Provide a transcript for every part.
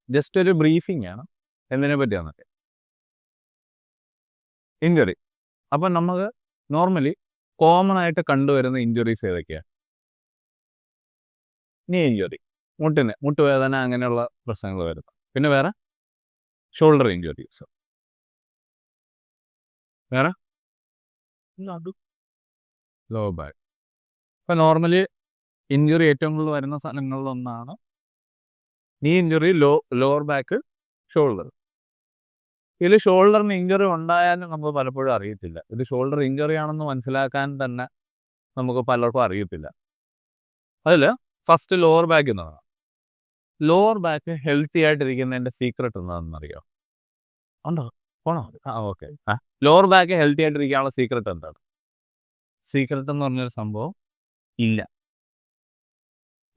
Just ഒരു briefing ആണ് എന്തിനെ പറ്റിയാന്നൊക്കെ. ഇഞ്ചുറി. അപ്പം നമുക്ക് നോർമലി കോമൺ ആയിട്ട് കണ്ടുവരുന്ന ഇഞ്ചുറീസ് ഏതൊക്കെയാണ്? നീ ഇഞ്ചുറി, മുട്ടുവേദന അങ്ങനെയുള്ള പ്രശ്നങ്ങൾ വരുന്നു. പിന്നെ വേറെ ഷോൾഡർ ഇഞ്ചുറീസ്, വേറെ ലോ ബാക്ക്. ഇപ്പം നോർമലി ഇഞ്ചുറി ഏറ്റവും കൂടുതൽ വരുന്ന സ്ഥലങ്ങളിലൊന്നാണ് നീ ഇഞ്ചുറി, ലോവർ ബാക്ക്, ഷോൾഡർ. ഇതിൽ ഷോൾഡറിന് ഇഞ്ചുറി ഉണ്ടായാലും നമുക്ക് പലപ്പോഴും അറിയത്തില്ല. ഇത് ഷോൾഡർ ഇഞ്ചുറി ആണെന്ന് മനസ്സിലാക്കാൻ തന്നെ നമുക്ക് പലർക്കും അറിയത്തില്ല. അതിൽ ഫസ്റ്റ് ലോവർ ബാക്ക് എന്ന് പറയാം. ലോവർ ബാക്ക് ഹെൽത്തി ആയിട്ടിരിക്കുന്നതിൻ്റെ സീക്രട്ട് എന്താണെന്നറിയോ? ഉണ്ടോ? പോണോ? ഓക്കെ. ലോവർ ബാക്ക് ഹെൽത്തി ആയിട്ടിരിക്കാനുള്ള സീക്രട്ട് എന്താണ്? സീക്രട്ട് എന്ന് പറഞ്ഞൊരു സംഭവം ഇല്ല.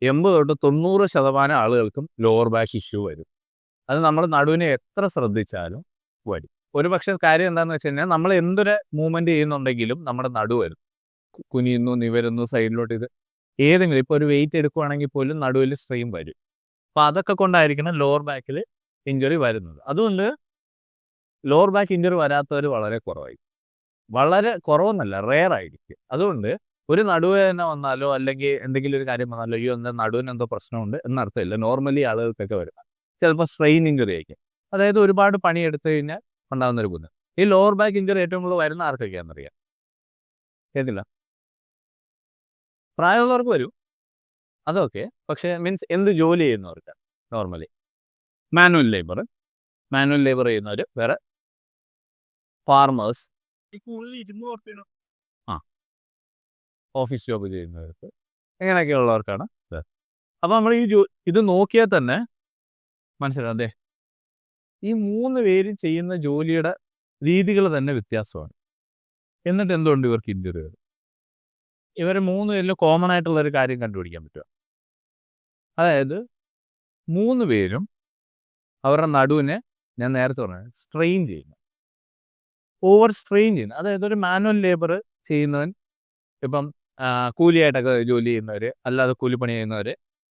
80-90% ആളുകൾക്കും ലോവർ ബാക്ക് ഇഷ്യൂ വരും. അത് നമ്മൾ നടുവിനെ എത്ര ശ്രദ്ധിച്ചാലും വരും. ഒരു പക്ഷേ കാര്യം എന്താണെന്ന് വെച്ച് കഴിഞ്ഞാൽ നമ്മൾ എന്തൊരു മൂവ്മെൻറ്റ് ചെയ്യുന്നുണ്ടെങ്കിലും നമ്മുടെ നടു വരും. കുനിയുന്നു, നിവരുന്നു, സൈഡിലോട്ട് ഇത് ഏതെങ്കിലും ഇപ്പോൾ ഒരു വെയിറ്റ് എടുക്കുകയാണെങ്കിൽ പോലും നടുവിൽ സ്ട്രെയിൻ വരും. അപ്പോൾ അതൊക്കെ കൊണ്ടായിരിക്കണം ലോവർ ബാക്കിൽ ഇഞ്ചുറി വരുന്നത്. അതുകൊണ്ട് ലോവർ ബാക്ക് ഇഞ്ചുറി വരാത്തവർ വളരെ കുറവായി. വളരെ കുറവെന്നല്ല, റെയർ ആയിരിക്കും. അതുകൊണ്ട് ഒരു നടുവേദന വന്നാലോ അല്ലെങ്കിൽ എന്തെങ്കിലും ഒരു കാര്യം വന്നാലോ അയ്യോ എന്താ നടുവിന് എന്തോ പ്രശ്നമുണ്ട് എന്നർത്ഥമില്ല. നോർമലി ആളുകൾക്കൊക്കെ വരും. ചിലപ്പോൾ സ്ട്രെയിൻ ഇഞ്ചുറി ആയിരിക്കും. അതായത് ഒരുപാട് പണിയെടുത്തു കഴിഞ്ഞാൽ ഉണ്ടാകുന്നൊരു ബുദ്ധിമുട്ട്. ഈ ലോവർ ബാക്ക് ഇഞ്ചുറി ഏറ്റവും കൂടുതൽ വരുന്ന ആർക്കൊക്കെയാണെന്നറിയാം? കേട്ടില്ല. പ്രായമുള്ളവർക്ക് വരും, അതൊക്കെ. പക്ഷേ മീൻസ് എന്ത് ജോലി ചെയ്യുന്നവർക്ക് നോർമലി മാനുവൽ ലേബർ ചെയ്യുന്നവർ, വേറെ ഫാർമേഴ്സ്, ആ ഓഫീസ് ജോബ് ചെയ്യുന്നവർക്ക്, ഇങ്ങനെയൊക്കെയുള്ളവർക്കാണ് ഇത്. അപ്പോൾ നമ്മൾ ഇത് നോക്കിയാൽ തന്നെ മനസ്സിലാവും. അതെ, ഈ 3 പേരും ചെയ്യുന്ന ജോലിയുടെ രീതികൾ തന്നെ വ്യത്യാസമാണ്. എന്നിട്ട് എന്തുകൊണ്ട് ഇവർക്ക് ഇഞ്ചുറി വരും? ഇവർ 3 പേരിലും കോമൺ ആയിട്ടുള്ള ഒരു കാര്യം കണ്ടുപിടിക്കാൻ പറ്റുക. അതായത് 3 പേരും അവരുടെ നടുവിനെ, ഞാൻ നേരത്തെ പറഞ്ഞു, സ്ട്രെയിൻ ചെയ്യുന്നു, ഓവർ സ്ട്രെയിൻ ചെയ്യുന്നു. അതായത് ഒരു മാനുവൽ ലേബർ ചെയ്യുന്നവൻ, ഇപ്പം കൂലിയായിട്ടൊക്കെ ജോലി ചെയ്യുന്നവർ, അല്ലാതെ കൂലിപ്പണി ചെയ്യുന്നവർ,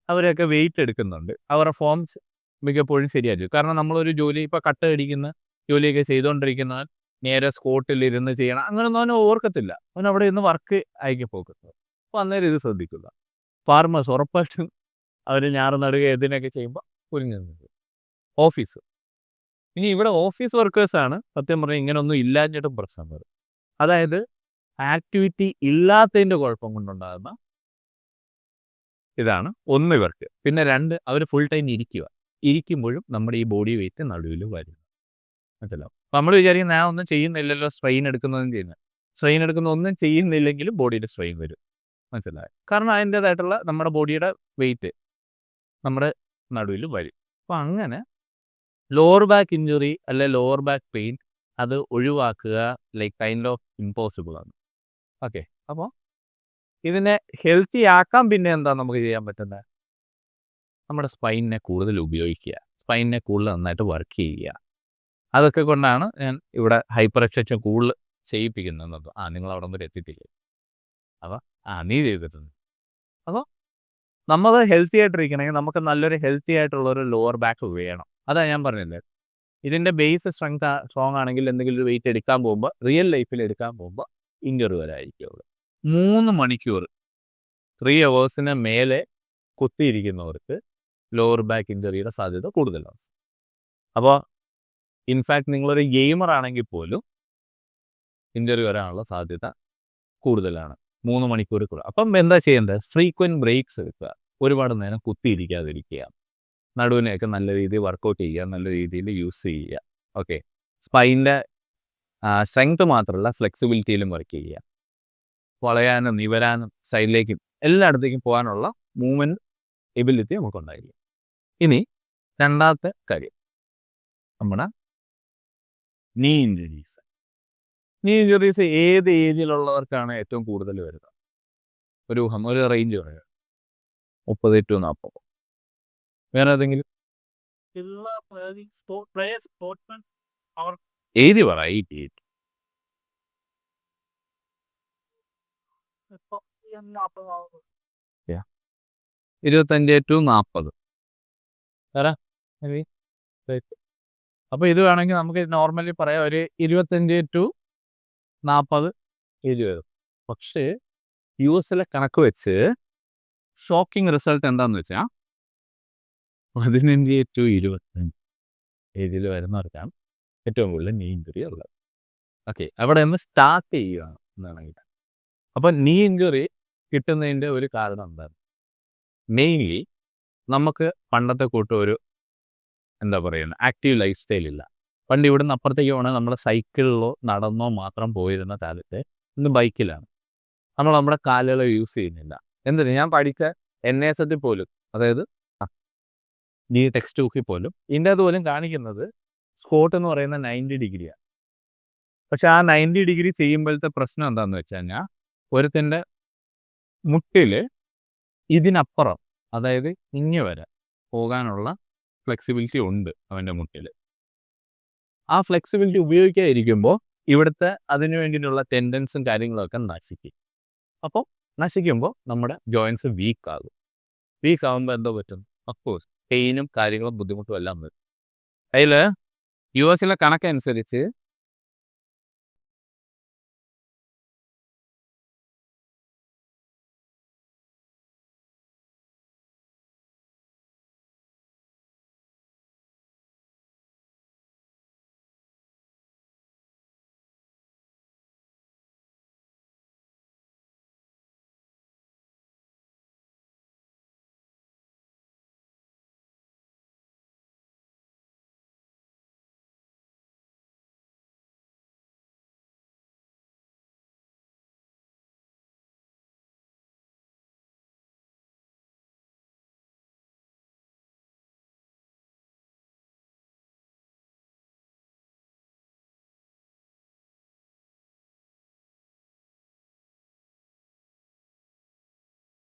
അവരൊക്കെ വെയിറ്റ് എടുക്കുന്നുണ്ട്. അവരുടെ ഫോംസ് മിക്കപ്പോഴും ശരിയായിരിക്കും. കാരണം നമ്മളൊരു ജോലി ഇപ്പോൾ കട്ട അടിക്കുന്ന ജോലിയൊക്കെ ചെയ്തുകൊണ്ടിരിക്കുന്നവൻ നേരെ സ്പോട്ടിൽ ഇരുന്ന് ചെയ്യണം അങ്ങനെയൊന്നും അവന് ഓർക്കത്തില്ല. അവൻ അവിടെ ഇരുന്ന് വർക്ക് ആയിരിക്കും പോക്കുന്നത്. അപ്പോൾ അന്നേരം ഇത് ശ്രദ്ധിക്കുക. ഫാർമേഴ്സ് ഉറപ്പായിട്ടും അവർ ഞാറ് നടുക ഇതിനൊക്കെ ചെയ്യുമ്പോൾ കുനിഞ്ഞു നിൽക്കും. ഓഫീസ്, ഇനി ഇവിടെ ഓഫീസ് വർക്കേഴ്സാണ് സത്യം പറഞ്ഞാൽ ഇങ്ങനെയൊന്നും ഇല്ലാഞ്ഞിട്ടും പ്രശ്നം വരും. അതായത് ആക്ടിവിറ്റി ഇല്ലാത്തതിൻ്റെ കുഴപ്പം കൊണ്ടുണ്ടാകുന്ന ഇതാണ് ഒന്ന് ഇവർക്ക്. പിന്നെ 2, അവർ ഫുൾ ടൈം ഇരിക്കുമ്പോഴും നമ്മുടെ ഈ ബോഡി വെയിറ്റ് നടുവിൽ വരും. മനസ്സിലാവും. അപ്പോൾ നമ്മൾ വിചാരിക്കും ഞാൻ ഒന്നും ചെയ്യുന്നില്ലല്ലോ, സ്ട്രെയിൻ എടുക്കുന്നതും ചെയ്യുന്നത്. സ്ട്രെയിൻ എടുക്കുന്ന ഒന്നും ചെയ്യുന്നില്ലെങ്കിലും ബോഡിയിൽ സ്ട്രെയിൻ വരും. മനസ്സിലായോ? കാരണം അതിൻ്റേതായിട്ടുള്ള നമ്മുടെ ബോഡിയുടെ വെയിറ്റ് നമ്മുടെ നടുവിൽ വരും. അപ്പോൾ അങ്ങനെ ലോവർ ബാക്ക് ഇഞ്ചുറി അല്ലെ ലോവർ ബാക്ക് പെയിൻ അത് ഒഴിവാക്കുക കൈൻഡ് ഓഫ് ഇമ്പോസിബിൾ ആണ്. ഓക്കെ, അപ്പോൾ ഇതിനെ ഹെൽത്തി ആക്കാൻ പിന്നെ എന്താ നമുക്ക് ചെയ്യാൻ പറ്റുന്നത്? നമ്മുടെ സ്പൈനിനെ കൂടുതൽ ഉപയോഗിക്കുക, സ്പൈനിനെ കൂടുതൽ നന്നായിട്ട് വർക്ക് ചെയ്യുക. അതൊക്കെ കൊണ്ടാണ് ഞാൻ ഇവിടെ ഹൈപ്പർ എക്സ്റ്റൻഷൻ കൂടുതൽ ചെയ്യിപ്പിക്കുന്നത്. നിങ്ങൾ അവിടെ വരെ എത്തിയിട്ടില്ലേ? അപ്പോൾ നീ ചെയ്തിട്ടുണ്ട്. അപ്പോൾ നമ്മൾ ഹെൽത്തി ആയിട്ടിരിക്കണമെങ്കിൽ നമുക്ക് നല്ലൊരു ഹെൽത്തി ആയിട്ടുള്ളൊരു ലോവർ ബാക്ക് വേണം. അതാ ഞാൻ പറഞ്ഞില്ലേ, ഇതിൻ്റെ ബേസ് സ്ട്രോങ് ആണെങ്കിൽ എന്തെങ്കിലും ഒരു വെയിറ്റ് എടുക്കാൻ പോകുമ്പോൾ, റിയൽ ലൈഫിൽ എടുക്കാൻ പോകുമ്പോൾ ഇഞ്ചുറി വരായിരിക്കും. 3 മണിക്കൂർ 3 അവേഴ്സിന് മേലെ കുത്തിയിരിക്കുന്നവർക്ക് ലോവർ ബാക്ക് ഇഞ്ചുറിയുടെ സാധ്യത കൂടുതലാണ്. അപ്പോൾ ഇൻഫാക്ട് നിങ്ങളൊരു ഗെയിമർ ആണെങ്കിൽ പോലും ഇഞ്ചുറി വരാനുള്ള സാധ്യത കൂടുതലാണ് 3 മണിക്കൂർ കൂടുതൽ. അപ്പം എന്താ ചെയ്യേണ്ടത്? ഫ്രീക്വൻറ്റ് ബ്രേക്സ് എടുക്കുക, ഒരുപാട് നേരം കുത്തിയിരിക്കാതിരിക്കുക, നടുവിനെയൊക്കെ നല്ല രീതിയിൽ വർക്കൗട്ട് ചെയ്യുക, നല്ല രീതിയിൽ യൂസ് ചെയ്യുക. ഓക്കെ, സ്പൈനിൻ്റെ സ്ട്രെങ്ത് മാത്രമല്ല ഫ്ലെക്സിബിലിറ്റിയിലും വർക്ക് ചെയ്യുക. വളയാനും നിവരാനും സൈഡിലേക്കും എല്ലായിടത്തേക്കും പോകാനുള്ള മൂവ്മെൻറ്റ് എബിലിറ്റി നമുക്കുണ്ടായിരിക്കും. ഇനി രണ്ടാമത്തെ കാര്യം, നമ്മുടെ നീ ഇഞ്ചുറീസ്. ഏത് ഏജിലുള്ളവർക്കാണ് ഏറ്റവും കൂടുതൽ വരുന്നത്? ഒരു റേഞ്ച് പറയുക, 30 to 40. വേറെ ഏതെങ്കിലും ഏജ് പറ. 88. 25 to 40. വേറെ അപ്പോൾ ഇത് വേണമെങ്കിൽ നമുക്ക് നോർമലി പറയാം ഒരു 25 to 40 20. പക്ഷേ US കണക്ക് വെച്ച് ഷോക്കിംഗ് റിസൾട്ട് എന്താണെന്ന് വെച്ചാൽ 15 to 25 ഏജിൽ വരുന്നവർക്കാണ് ഏറ്റവും കൂടുതൽ നീ ഇഞ്ചുറി ഉള്ളത്. ഓക്കെ, അവിടെ നിന്ന് സ്റ്റാർട്ട് ചെയ്യുകയാണ് എന്നാണെങ്കിൽ. അപ്പോൾ നീ ഇഞ്ചുറി കിട്ടുന്നതിൻ്റെ ഒരു കാരണം എന്താണ്? മെയിൻലി നമുക്ക് പണ്ടത്തെ കൂട്ടം ഒരു എന്താ പറയുക ആക്റ്റീവ് ലൈഫ് സ്റ്റൈൽ ഇല്ല. പണ്ട് ഇവിടുന്ന് അപ്പുറത്തേക്ക് പോകണമെങ്കിൽ നമ്മൾ സൈക്കിളിലോ നടന്നോ മാത്രം പോയിരുന്ന കാലത്ത് ഇന്ന് ബൈക്കിലാണ്. നമ്മൾ നമ്മുടെ കാലുകളെ യൂസ് ചെയ്യുന്നില്ല. എന്തിന്? ഞാൻ പഠിച്ച NSS പോലും, അതായത് ഈ ടെക്സ്റ്റ് ബുക്കിൽ പോലും ഇതിൻ്റെ അതുപോലും കാണിക്കുന്നത് സ്കോട്ട് എന്ന് പറയുന്ന 90 ഡിഗ്രിയാണ്. പക്ഷെ ആ 90 ഡിഗ്രി ചെയ്യുമ്പോഴത്തെ പ്രശ്നം എന്താണെന്ന് വെച്ച് കഴിഞ്ഞാൽ ഒരുത്തിൻ്റെ മുട്ടിൽ ഇതിനപ്പുറം, അതായത് ഇങ്ങ് വരെ പോകാനുള്ള ഫ്ലെക്സിബിലിറ്റി ഉണ്ട് അവൻ്റെ മുട്ടിൽ. ആ ഫ്ലെക്സിബിലിറ്റി ഉപയോഗിക്കാതിരിക്കുമ്പോൾ ഇവിടുത്തെ അതിന് വേണ്ടിയിട്ടുള്ള ടെൻഡൻസും കാര്യങ്ങളൊക്കെ നശിക്കും. അപ്പോൾ നശിക്കുമ്പോൾ നമ്മുടെ ജോയിൻസ് വീക്കാകും. വീക്കാകുമ്പോൾ എന്തോ പറ്റും? അഫ്കോഴ്സ് പെയിനും കാര്യങ്ങളും ബുദ്ധിമുട്ടും എല്ലാം വരും. അതിൽ US കണക്കനുസരിച്ച്